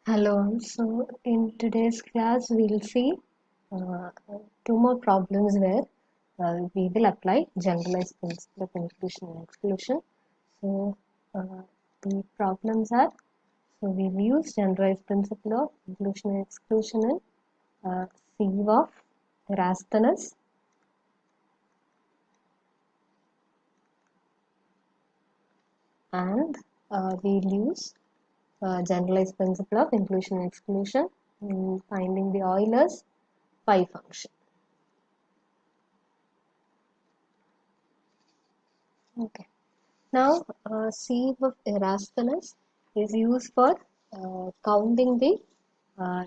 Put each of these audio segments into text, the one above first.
Hello, so in today's class we'll see uh, two more problems where we will apply generalized principle of inclusion and exclusion. So the problems are, so we've used generalized principle of inclusion and exclusion in sieve of Erasmus, and we'll use generalized principle of inclusion and exclusion in finding the Euler's phi function. Okay. Now, sieve of Erasmus is used for counting the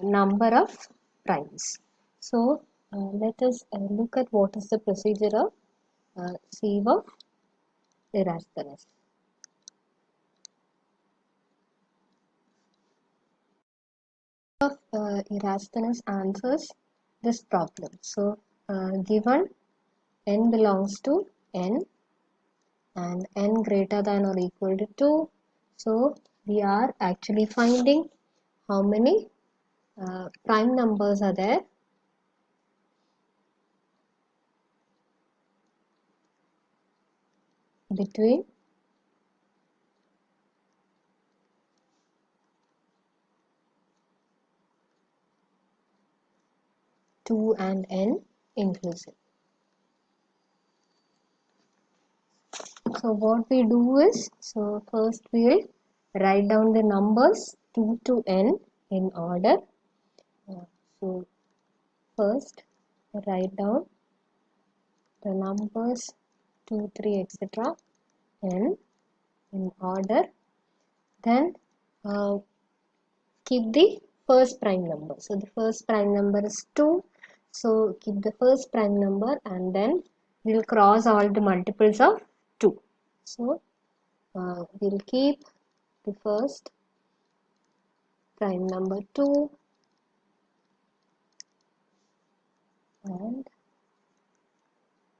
number of primes. So, let us look at what is the procedure of sieve of Erasmus. Of Erasmus answers this problem. So, given n belongs to n and n greater than or equal to 2, so we are actually finding how many prime numbers are there between 2 and n inclusive. So what we do is, so first we will write down the numbers 2 to n in order. So first write down the numbers 2, 3, etc. n in order. Then keep the first prime number. So the first prime number is 2. So keep the first prime number and then we'll cross all the multiples of 2. So we'll keep the first prime number 2 and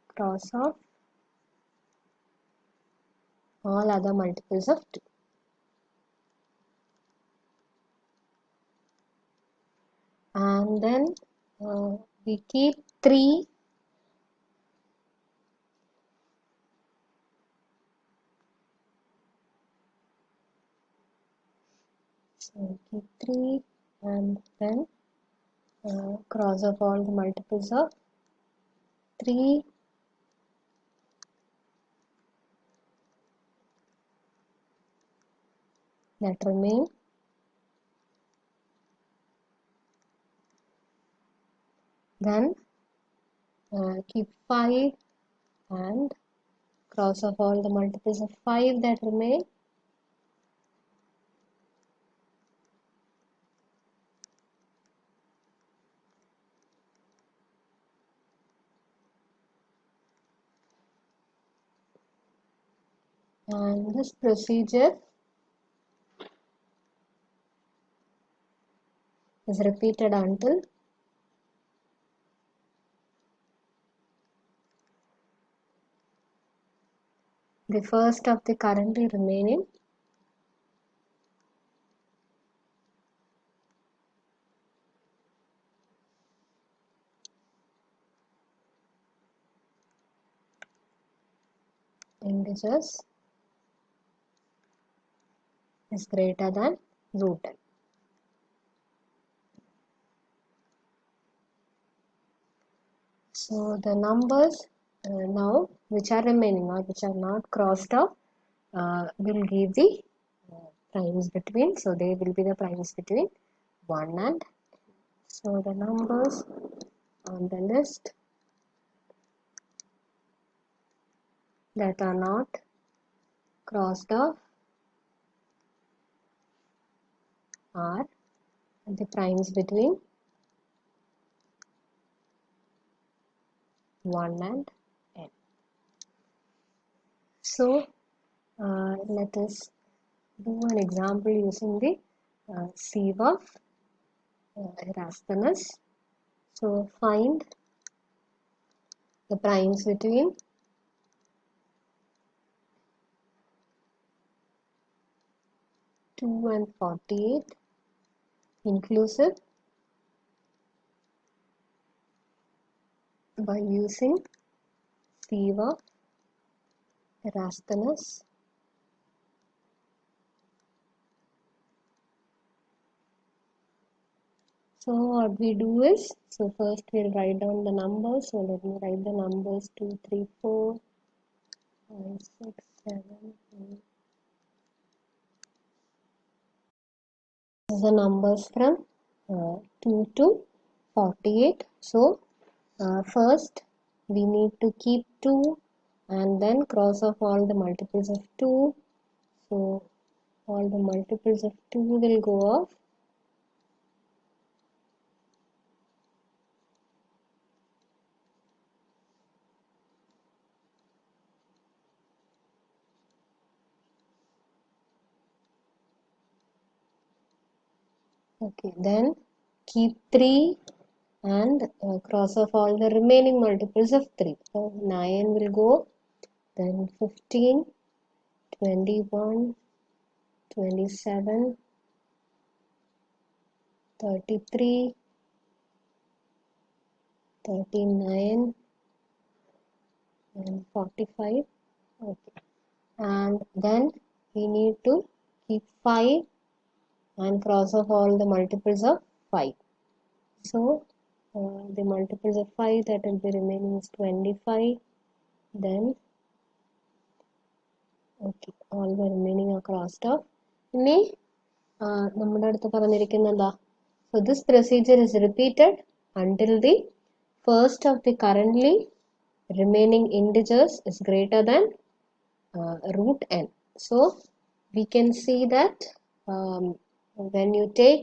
cross off all other multiples of 2. And then we keep 3 so keep 3 and then cross off all the multiples of 3 that remain. Then keep 5 and cross off all the multiples of 5 that remain. And this procedure is repeated until the first of the currently remaining integers is greater than root n. So the numbers now which are remaining or which are not crossed off will give the primes between. So they will be the primes between 1 and. So the numbers on the list that are not crossed off are the primes between 1 and n. So let us do an example using the sieve of Erasmus. So find the primes between 2 and 48 inclusive by using sieve of Erasmus. So what we do is, so first we'll write down the numbers. So let me write the numbers 2, 3, 4, 5, 6, 7, 8. This is the numbers from 2 to 48. So first we need to keep 2 and then cross off all the multiples of 2. So all the multiples of 2 will go off. Okay, then keep 3 and cross off all the remaining multiples of 3. So 9 will go, then 15, 21, 27, 33, 39 and 45. Okay, and then we need to keep 5 and cross off all the multiples of 5. So the multiples of 5 that will be remaining is 25. Then okay, all the remaining are crossed off. ഇനി നമ്മുടെ അടുത്ത് പറഞ്ഞിരിക്കുന്നത് എന്താ? So this procedure is repeated until the first of the currently remaining integers is greater than root n. So we can see that when you take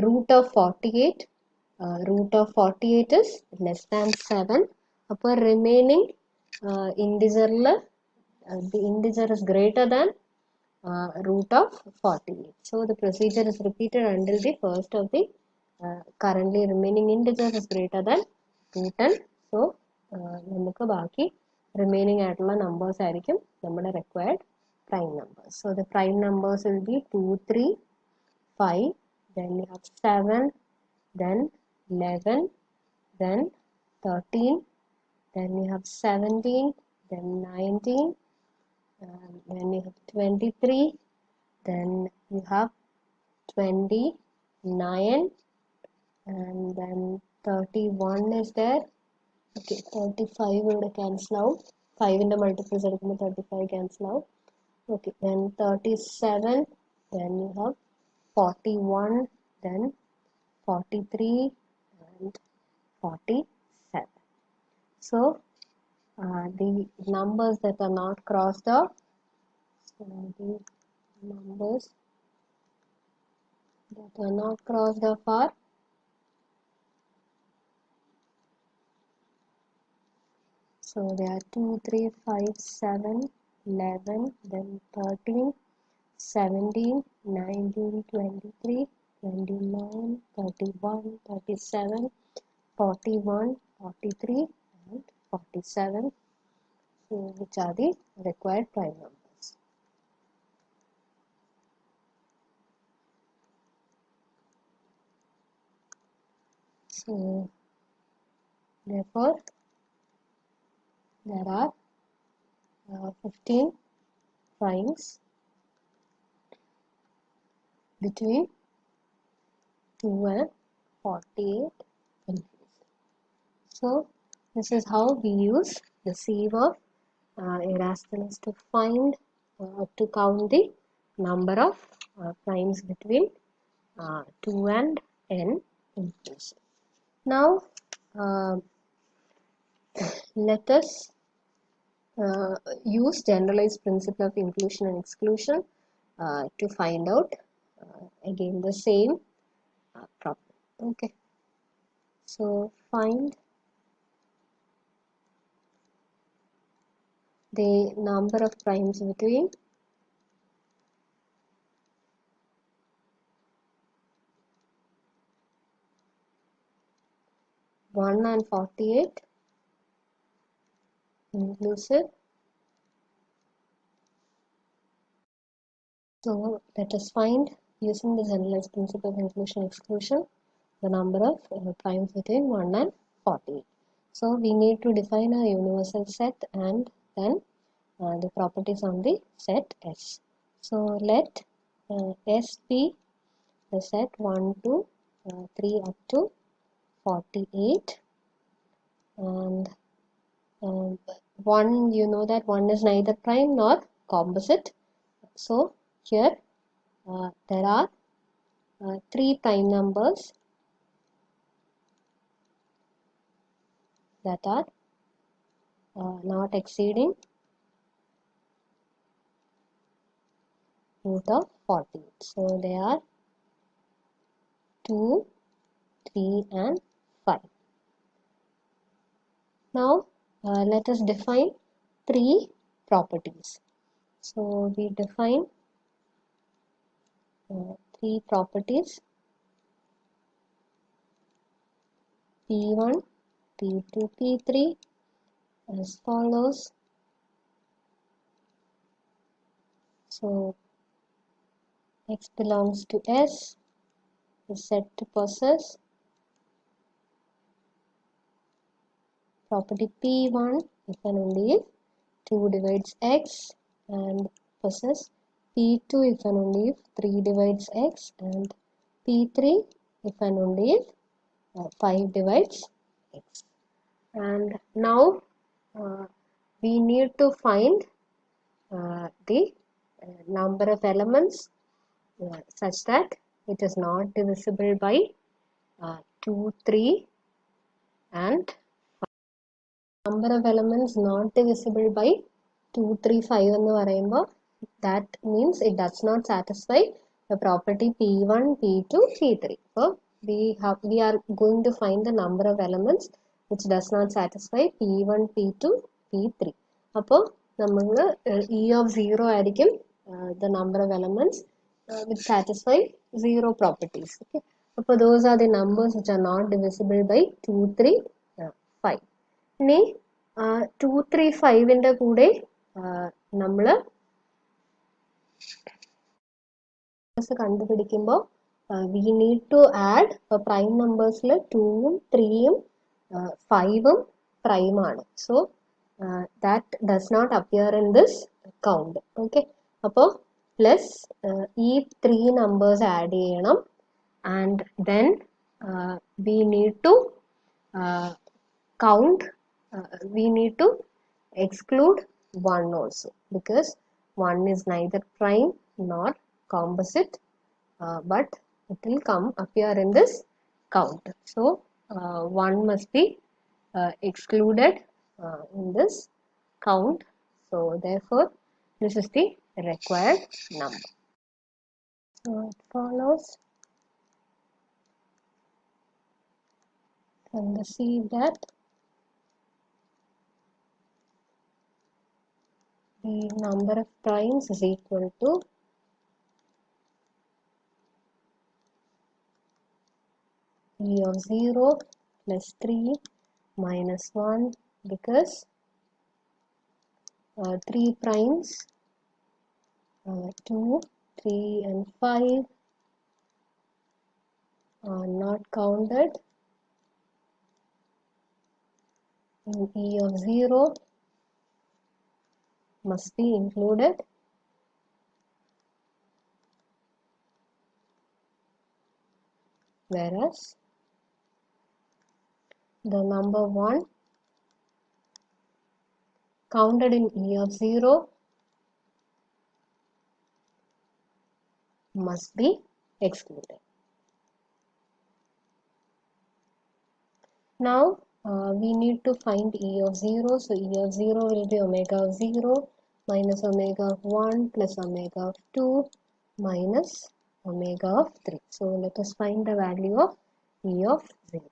root of 48, root of 48 is less than 7. Upper remaining integer, the integer is greater than root of 48. So the procedure is repeated until the first of the currently remaining integer is greater than root n. So നമുക്ക് ബാക്കി remaining ആയിട്ടുള്ള numbers ആയിരിക്കും നമ്മുടെ required prime numbers. So the prime numbers will be 2, 3, 5, then you have 7, then 11, then 13, then you have 17, then 19, then you have 23, then you have 29, and then 31 is there. Okay, 35 will cancel out. 5 in the multiples are 35 cancel out. Okay, then 37, then you have 41, then 43 and 47. So the numbers that are not crossed off, so the numbers that are not crossed off are so they are 2, 3, 5, 7, 11, then 13, 17, 19, 23, 29, 31, 37, 41, 43 and 47. So which are the required prime numbers. So therefore there are 15 primes between 2 and 48 increase. So this is how we use the sieve of Erasmus to find to count the number of primes between 2 and n inclusive. Now let us use generalized principle of inclusion and exclusion to find out again the same problem. Okay, so find the number of primes between 1 and 48 inclusive. So let us find using the generalized principle of inclusion exclusion, the number of primes between 1 and 48. So we need to define a universal set and then the properties on the set S. So let S be the set 1 to 3 up to 48, and 1, you know that 1 is neither prime nor composite. So here there are 3 prime numbers that are not exceeding root of 48. So they are 2, 3 and 5. Now let us define 3 properties. So we define 3 properties: P1, P2, P3 as follows. So X belongs to S is said to possess property P1 if and only if 2 divides X, and possess P2 if and only if 3 divides X, and P3 if and only if 5 divides X. And now we need to find the number of elements such that it is not divisible by 2, 3 and 5. Number of elements not divisible by 2, 3, 5 എന്ന് പറയുമ്പോൾ that means it does not satisfy the property P1, P2, P3. So we are going to find the number of elements which does not satisfy P1, P2, P3. അപ്പോൾ നമ്മൾ E of 0 ആയിരിക്കും the number of elements which satisfy 0 properties. Okay. അപ്പോൾ those are the numbers which are not divisible by 2, 3, 5. ഇനി 2, 3, 5ന്റെ കൂടെ നമ്മൾ കണ്ടുപിടിക്കുമ്പോൾ we need to add prime numbersൽ 2ഉം 3ഉം 5ഉം prime ആണ്. So that does not appear in this count. Okay. അപ്പോൾ plus ഈ 3 numbers add ചെയ്യണം, and then we need to count, we need to exclude 1 also, because 1 is neither prime nor composite, but it will appear in this count. So 1 must be excluded in this count. So therefore this is the required number. So it follows from the C that the number of primes is equal to E of 0 plus 3 minus 1, because 3 primes, 2, 3 and 5 are not counted in E of 0, must be included, whereas the number 1 counted in E of 0 must be excluded. Now we need to find E of 0. So E of 0 will be omega of 0 minus omega of 1 plus omega of 2 minus omega of 3. So let us find the value of E of 0.